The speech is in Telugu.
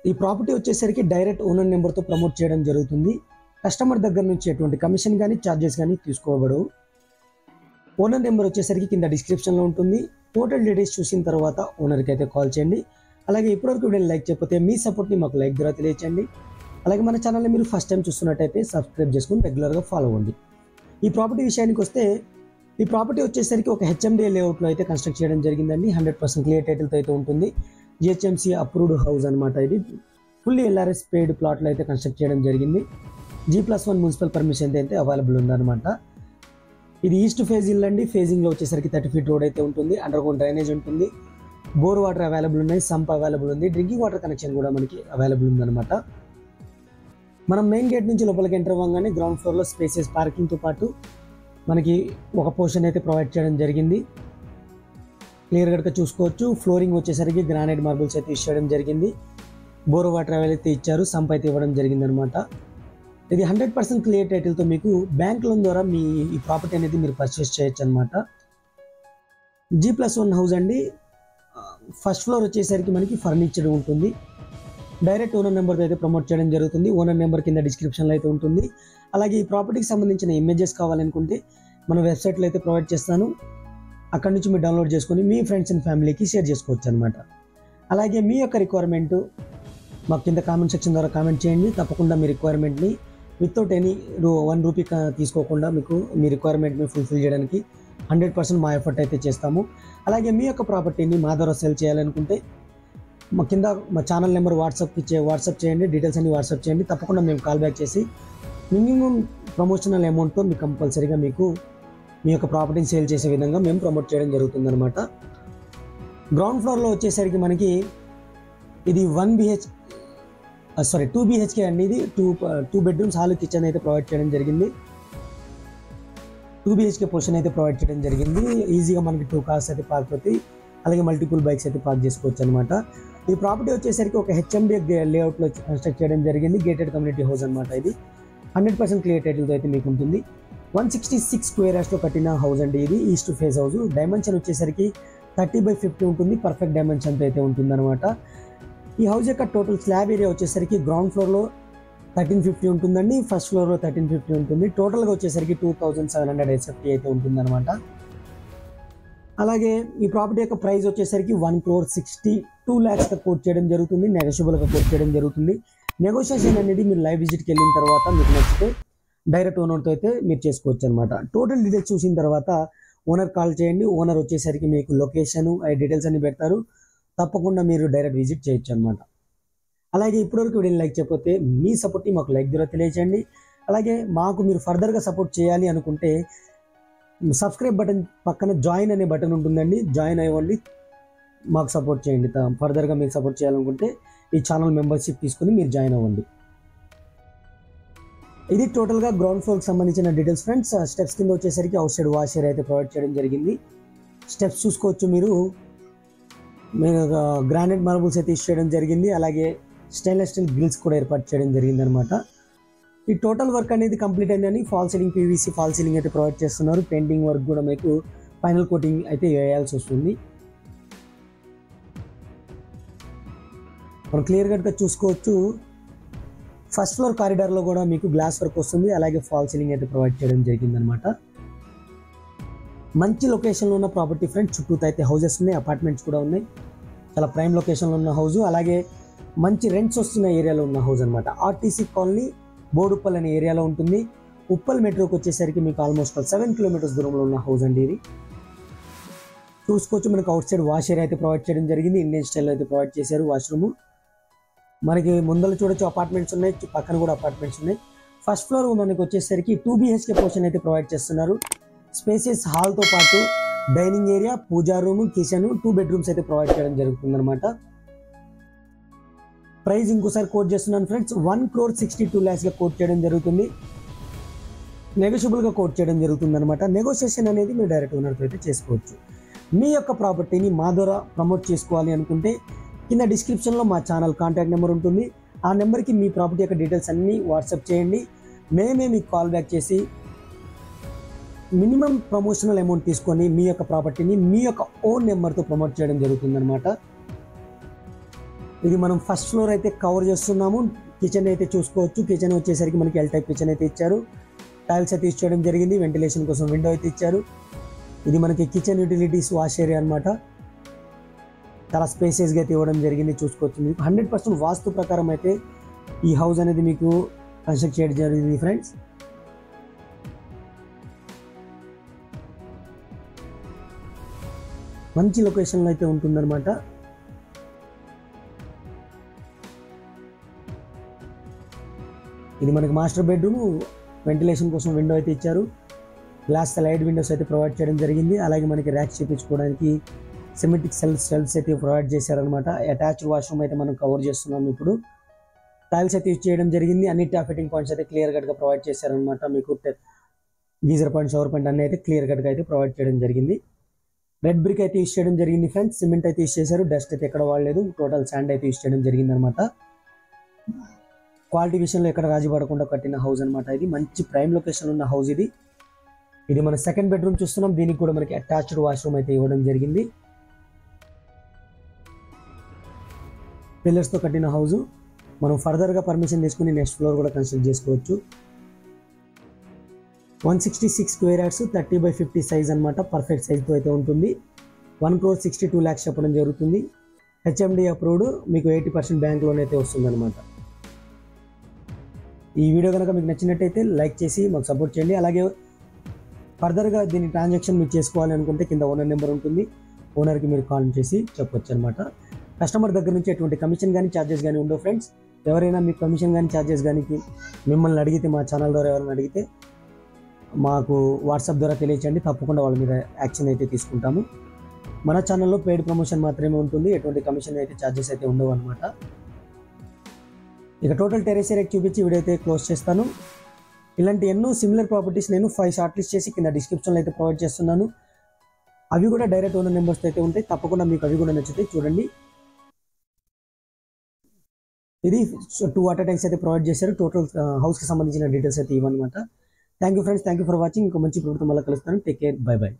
ఈ ప్రాపర్టీ వచ్చేసరికి డైరెక్ట్ ఓనర్ నెంబర్తో ప్రమోట్ చేయడం జరుగుతుంది. కస్టమర్ దగ్గర నుంచి ఎటువంటి కమిషన్ కానీ ఛార్జెస్ కానీ తీసుకోబడవు. ఓనర్ నెంబర్ వచ్చేసరికి కింద డిస్క్రిప్షన్లో ఉంటుంది. టోటల్ డీటెయిల్స్ చూసిన తర్వాత ఓనర్కి అయితే కాల్ చేయండి. అలాగే ఇప్పటివరకు వీడియోని లైక్ చేయకపోతే మీ సపోర్ట్ని మాకు లైక్ ద్వారా తెలియచేయండి. అలాగే మన ఛానల్ని మీరు ఫస్ట్ టైం చూస్తున్నట్టయితే సబ్స్క్రైబ్ చేసుకుని రెగ్యులర్గా ఫాలో అవ్వండి. ఈ ప్రాపర్టీ విషయానికి వస్తే ఈ ప్రాపర్టీ వచ్చేసరికి ఒక హెచ్ఎండిఏ లేఅవుట్లో అయితే కన్స్ట్రక్ట్ చేయడం జరిగిందండి. 100% క్లియర్ టైటిల్తో అయితే ఉంటుంది. జిహెచ్ఎంసీ అప్రూవ్డ్ హౌస్ అనమాట. ఇది ఫుల్లీ ఎల్ఆర్ఎస్ పెయిడ్ ప్లాట్లో అయితే కన్స్ట్రక్ట్ చేయడం జరిగింది. G+1 మున్సిపల్ పర్మిషన్ అయితే అవైలబుల్ ఉందన్నమాట. ఇది ఈస్ట్ ఫేజ్ ఇల్లు అండి. ఫేజింగ్లో వచ్చేసరికి 30 ఫీట్ రోడ్ అయితే ఉంటుంది. అండర్గ్రౌండ్ డ్రైనేజ్ ఉంటుంది. బోర్ వాటర్ అవైలబుల్ ఉన్నాయి. సంప్ అవైలబుల్ ఉంది. డ్రింకింగ్ వాటర్ కనెక్షన్ కూడా మనకి అవైలబుల్ ఉందన్నమాట. మనం మెయిన్ గేట్ నుంచి లోపలికి ఎంటర్ అవ్వగానే గ్రౌండ్ ఫ్లోర్లో స్పేసెస్ పార్కింగ్తో పాటు మనకి ఒక పోర్షన్ అయితే ప్రొవైడ్ చేయడం జరిగింది. క్లియర్ కట్గా చూసుకోవచ్చు. ఫ్లోరింగ్ వచ్చేసరికి గ్రానైట్ మార్బుల్స్ అయితే ఇవ్వడం జరిగింది. బోర్ వాటర్ అయితే ఇచ్చారు. సంప్ అయితే ఇవ్వడం జరిగింది అనమాట. ఇది 100% క్లియర్ టైటిల్తో మీకు బ్యాంక్ లోన్ ద్వారా మీ ఈ ప్రాపర్టీ అనేది మీరు పర్చేస్ చేయొచ్చు అనమాట. G+1 హౌస్ అండి. ఫస్ట్ ఫ్లోర్ వచ్చేసరికి మనకి ఫర్నిచర్ ఉంటుంది. డైరెక్ట్ ఓనర్ నెంబర్తో అయితే ప్రమోట్ చేయడం జరుగుతుంది. ఓనర్ నెంబర్ కింద డిస్క్రిప్షన్లో అయితే ఉంటుంది. అలాగే ఈ ప్రాపర్టీకి సంబంధించిన ఇమేజెస్ కావాలనుకుంటే మన వెబ్సైట్లో అయితే ప్రొవైడ్ చేస్తాను. అక్కడ నుంచి మీరు డౌన్లోడ్ చేసుకొని మీ ఫ్రెండ్స్ అండ్ ఫ్యామిలీకి షేర్ చేసుకోవచ్చు అనమాట. అలాగే మీ యొక్క రిక్వైర్మెంట్ మాకు కింద కామెంట్ సెక్షన్ ద్వారా కామెంట్ చేయండి. తప్పకుండా మీ రిక్వైర్మెంట్ని వితౌట్ ఎనీ 1 రూపీ తీసుకోకుండా మీకు మీ రిక్వైర్మెంట్ని ఫుల్ఫిల్ చేయడానికి 100% మా ఎఫర్ట్ అయితే చేస్తాము. అలాగే మీ యొక్క ప్రాపర్టీని మా ద్వారా సెల్ చేయాలనుకుంటే మా కింద మా ఛానల్ నెంబర్ వాట్సాప్ చేయండి. డీటెయిల్స్ అన్ని వాట్సాప్ చేయండి. తప్పకుండా మేము కాల్ బ్యాక్ చేసి మినిమం ప్రమోషనల్ అమౌంట్తో మీకు కంపల్సరీగా మీకు మీ యొక్క ప్రాపర్టీని సేల్ చేసే విధంగా మేము ప్రమోట్ చేయడం జరుగుతుందన్నమాట. గ్రౌండ్ ఫ్లోర్లో వచ్చేసరికి మనకి ఇది 2 BHK అండి. ఇది 2 బెడ్రూమ్స్ హాల్ కిచెన్ అయితే ప్రొవైడ్ చేయడం జరిగింది. 2 BHK పోర్షన్ అయితే ప్రొవైడ్ చేయడం జరిగింది. ఈజీగా మనకి 2 కార్స్ అయితే పార్క్ అవుతాయి. అలాగే మల్టిపుల్ బైక్స్ అయితే పార్క్ చేసుకోవచ్చు అనమాట. ఈ ప్రాపర్టీ వచ్చేసరికి ఒక హెచ్ఎండిఏ లేఅవుట్లో కన్స్ట్రక్ట్ చేయడం జరిగింది. గేటెడ్ కమ్యూనిటీ హౌస్ అనమాట. ఇది 100% క్లియర్ టైటిల్తో అయితే మీకు ఉంటుంది. 166 స్క్వేర్ యార్డ్స్లో కట్టిన హౌస్ అండి. ఇది ఈస్ట్ ఫేస్ హౌస్. డైమెన్షన్ వచ్చేసరికి 30/50 ఉంటుంది. పర్ఫెక్ట్ డైమెన్షన్తో అయితే ఉంటుంది అనమాట. ఈ హౌస్ యొక్క టోటల్ స్లాబ్ ఏరియా వచ్చేసరికి గ్రౌండ్ ఫ్లోర్లో 1350 ఉంటుందండి. ఫస్ట్ ఫ్లోర్లో 1350 ఉంటుంది. టోటల్గా వచ్చేసరికి 2700 SFT అయితే ఉంటుందన్నమాట. అలాగే ఈ ప్రాపర్టీ యొక్క ప్రైస్ వచ్చేసరికి 1,62 lakhs కోట్ చేయడం జరుగుతుంది. నెగోషియబుల్గా కోట్ చేయడం జరుగుతుంది. నెగోషియేషన్ అనేది మీరు లైవ్ విజిట్కి వెళ్ళిన తర్వాత మీకు నచ్చితే డైరెక్ట్ ఓనర్తో అయితే మీరు చేసుకోవచ్చు అనమాట. టోటల్ డీటెయిల్స్ చూసిన తర్వాత ఓనర్ కాల్ చేయండి. ఓనర్ వచ్చేసరికి మీకు లొకేషన్ డీటెయిల్స్ అన్ని పెడతారు. తప్పకుండా మీరు డైరెక్ట్ విజిట్ చేయొచ్చు అనమాట. అలాగే ఇప్పటివరకు వీడియోని లైక్ చేయకపోతే మీ సపోర్ట్ని మాకు లైక్ ద్వారా తెలియచేయండి. అలాగే మాకు మీరు ఫర్దర్గా సపోర్ట్ చేయాలి అనుకుంటే సబ్స్క్రైబ్ బటన్ పక్కన జాయిన్ అనే బటన్ ఉంటుందండి. జాయిన్ అవ్వండి. మాకు సపోర్ట్ చేయండి. ఫర్దర్గా మీకు సపోర్ట్ చేయాలనుకుంటే ఈ ఛానల్ మెంబర్షిప్ తీసుకుని మీరు జాయిన్ అవ్వండి. ఇది టోటల్గా గ్రౌండ్ ఫ్లోర్కి సంబంధించిన డీటెయిల్స్ ఫ్రెండ్స్. స్టెప్స్ కింద వచ్చేసరికి అవుట్ సైడ్ వాష్ ఏరియా అయితే ప్రొవైడ్ చేయడం జరిగింది. స్టెప్స్ చూసుకోవచ్చు మీరు. గ్రానైట్ మార్బుల్స్ అయితే యూస్ చేయడం జరిగింది. అలాగే స్టెయిన్లెస్ స్టీల్ గ్రిల్స్ కూడా ఏర్పాటు చేయడం జరిగింది అనమాట. ఈ టోటల్ వర్క్ అనేది కంప్లీట్ అయిందని fall ceiling PVC fall ceiling అయితే ప్రొవైడ్ చేస్తున్నారు. పెయింటింగ్ వర్క్ కూడా మీకు ఫైనల్ కోటింగ్ అయితే వేయాల్సి వస్తుంది. మనం క్లియర్ కట్గా చూసుకోవచ్చు. ఫస్ట్ ఫ్లోర్ కారిడార్లో కూడా మీకు గ్లాస్ వర్క్ వస్తుంది. అలాగే ఫాల్ సీలింగ్ అయితే ప్రొవైడ్ చేయడం జరిగిందనమాట. మంచి లొకేషన్లో ఉన్న ప్రాపర్టీ ఫ్రెండ్స్. చుట్టూ అయితే హౌజెస్ ఉన్నాయి, అపార్ట్మెంట్స్ కూడా ఉన్నాయి. చాలా ప్రైమ్ లొకేషన్లో ఉన్న హౌస్. అలాగే మంచి రెంట్స్ వస్తున్న ఏరియాలో ఉన్న హౌస్ అనమాట. RTC కాలనీ బోడుప్పల్ అనే ఏరియాలో ఉంటుంది. ఉప్పల్ మెట్రోకి వచ్చేసరికి మీకు ఆల్మోస్ట్ 7 kilometers దూరంలో ఉన్న హౌస్ అండి. ఇది చూసుకోవచ్చు. మనకు అవుట్ సైడ్ వాష్ ఏరియా అయితే ప్రొవైడ్ చేయడం జరిగింది. ఇండియన్ స్టైల్లో అయితే ప్రొవైడ్ చేశారు వాష్రూమ్. మనకి ముందర చూడొచ్చు అపార్ట్మెంట్స్ ఉన్నాయి, పక్కన కూడా అపార్ట్మెంట్స్ ఉన్నాయి. ఫస్ట్ ఫ్లోర్ మనకి వచ్చేసరికి 2 BHK పోర్షన్ అయితే ప్రొవైడ్ చేస్తున్నారు. స్పేసెస్ హాల్తో పాటు డైనింగ్ ఏరియా, పూజా రూమ్, కిచెన్, 2 bedrooms అయితే ప్రొవైడ్ చేయడం జరుగుతుంది అనమాట. ప్రైస్ ఇంకోసారి కోట్ చేస్తున్నాను ఫ్రెండ్స్. 1,62 lakhs కోట్ చేయడం జరుగుతుంది. నెగోషియబుల్గా కోట్ చేయడం జరుగుతుంది అనమాట. నెగోషియేషన్ అనేది మీరు డైరెక్ట్ ఓనర్తో అయితే చేసుకోవచ్చు. మీ యొక్క ప్రాపర్టీని మా ద్వారా ప్రమోట్ చేసుకోవాలి అనుకుంటే కింద డిస్క్రిప్షన్లో మా ఛానల్ కాంటాక్ట్ నెంబర్ ఉంటుంది. ఆ నెంబర్కి మీ ప్రాపర్టీ యొక్క డీటెయిల్స్ అన్నీ వాట్సాప్ చేయండి. మేమే మీకు కాల్ బ్యాక్ చేసి మినిమం ప్రమోషనల్ అమౌంట్ తీసుకొని మీ యొక్క ప్రాపర్టీని మీ యొక్క ఓన్ నెంబర్తో ప్రమోట్ చేయడం జరుగుతుందన్నమాట. ఇది మనం ఫస్ట్ ఫ్లోర్ అయితే కవర్ చేస్తున్నాము. కిచెన్ అయితే చూసుకోవచ్చు. కిచెన్ వచ్చేసరికి మనకి ఎల్ టైప్ కిచెన్ అయితే ఇచ్చారు. టైల్స్ అయితే యూస్ చేయడం జరిగింది. వెంటిలేషన్ కోసం విండో అయితే ఇచ్చారు. ఇది మనకి కిచెన్ యూటిలిటీస్ వాష్ ఏరియా అనమాట. చాలా స్పేసెస్గా అయితే ఇవ్వడం జరిగింది. చూసుకోవచ్చు. మీకు 100% వాస్తు ప్రకారం అయితే ఈ హౌస్ అనేది మీకు కన్స్ట్రక్ట్ చేయడం జరిగింది ఫ్రెండ్స్. మంచి లొకేషన్లో అయితే ఉంటుందన్నమాట. ఇది మనకి మాస్టర్ బెడ్రూమ్. వెంటిలేషన్ కోసం విండో అయితే ఇచ్చారు. గ్లాస్ స్లైడ్ విండోస్ అయితే ప్రొవైడ్ చేయడం జరిగింది. అలాగే మనకి ర్యాక్స్ చేయించుకోవడానికి సిమెట్రిక్ సెల్స్ అయితే ప్రొవైడ్ చేశారనమాట. అటాచ్డ్ వాష్రూమ్ అయితే మనం కవర్ చేస్తున్నాం. ఇప్పుడు టైల్స్ అయితే యూజ్ చేయడం జరిగింది. అన్ని ట్యాప్ ఫిట్టింగ్ పాయింట్స్ అయితే క్లియర్ కట్గా ప్రొవైడ్ చేశారనమాట. మీకు గీజర్ పాయింట్, షవర్ పాయింట్ అన్నీ అయితే క్లియర్ కట్గా అయితే ప్రొవైడ్ చేయడం జరిగింది. రెడ్ బ్రిక్ అయితే యూజ్ చేయడం జరిగింది ఫ్రెండ్స్. సిమెంట్ అయితే యూజ్ చేశారు. డస్ట్ అయితే ఎక్కడ వాడలేదు. టోటల్ శాండ్ అయితే యూజ్ చేయడం జరిగింది అనమాట. క్వాలిటీ విషయంలో ఎక్కడ రాజీ పడకుండా కట్టిన హౌస్ అనమాట. ఇది మంచి ప్రైమ్ లొకేషన్ ఉన్న హౌస్ ఇది. ఇది మన సెకండ్ బెడ్రూమ్ చూస్తున్నాం. దీనికి కూడా మనకి అటాచ్డ్ వాష్రూమ్ అయితే ఇవ్వడం జరిగింది. పిల్లర్స్తో కట్టిన హౌస్. మనం ఫర్దర్గా పర్మిషన్ తీసుకుని నెక్స్ట్ ఫ్లోర్ కూడా కన్స్ట్రక్ట్ చేసుకోవచ్చు. 166 స్క్వేర్ యార్డ్స్ 30/50 సైజ్ అనమాట. పర్ఫెక్ట్ సైజ్తో అయితే ఉంటుంది. 1,62 lakhs చెప్పడం జరుగుతుంది. HMD approved. మీకు 80% బ్యాంక్ లోన్ అయితే వస్తుంది అనమాట. ఈ వీడియో కనుక మీకు నచ్చినట్టయితే లైక్ చేసి మాకు సపోర్ట్ చేయండి. అలాగే ఫర్దర్గా దీని ట్రాన్సాక్షన్ మీరు చేసుకోవాలి అనుకుంటే కింద ఓనర్ నెంబర్ ఉంటుంది. ఓనర్కి మీరు కాల్ చేసి చెప్పొచ్చు అనమాట. కస్టమర్ దగ్గర నుంచి ఎటువంటి కమిషన్ కానీ ఛార్జెస్ కానీ ఉండవు ఫ్రెండ్స్. ఎవరైనా మీకు కమిషన్ కానీ ఛార్జెస్ కానీ మిమ్మల్ని అడిగితే, మా ఛానల్ ద్వారా ఎవరైనా అడిగితే మాకు వాట్సాప్ ద్వారా తెలియచేయండి. తప్పకుండా వాళ్ళ మీద యాక్షన్ అయితే తీసుకుంటాము. మన ఛానల్లో పెయిడ్ ప్రమోషన్ మాత్రమే ఉంటుంది. ఎటువంటి కమిషన్ అయితే ఛార్జెస్ అయితే ఉండవు అనమాట. ఇక టోటల్ టెరెస్ ఏరియా చూపించి వీడియో అయితే క్లోజ్ చేస్తాను. ఇలాంటి ఎన్నో సిమిలర్ ప్రాపర్టీస్ నేను 5 షార్ట్ లిస్ట్ చేసి కింద డిస్క్రిప్షన్లో అయితే ప్రొవైడ్ చేస్తున్నాను. అవి కూడా డైరెక్ట్ ఓనర్ నెంబర్స్ అయితే ఉంటాయి. తప్పకుండా మీకు అవి కూడా నచ్చుతాయి. చూడండి, ఇది 2 వాటర్ ట్యాంక్స్ అయితే ప్రొవైడ్ చేశారు. టోటల్ హౌస్కి సంబంధించిన డీటెయిల్స్ అయితే ఇవన్నమాట. Thank you friends. Thank you for watching. ఇంకో మంచి ప్రభుత్వం వల్ల కలుస్తాను. Take care. By by.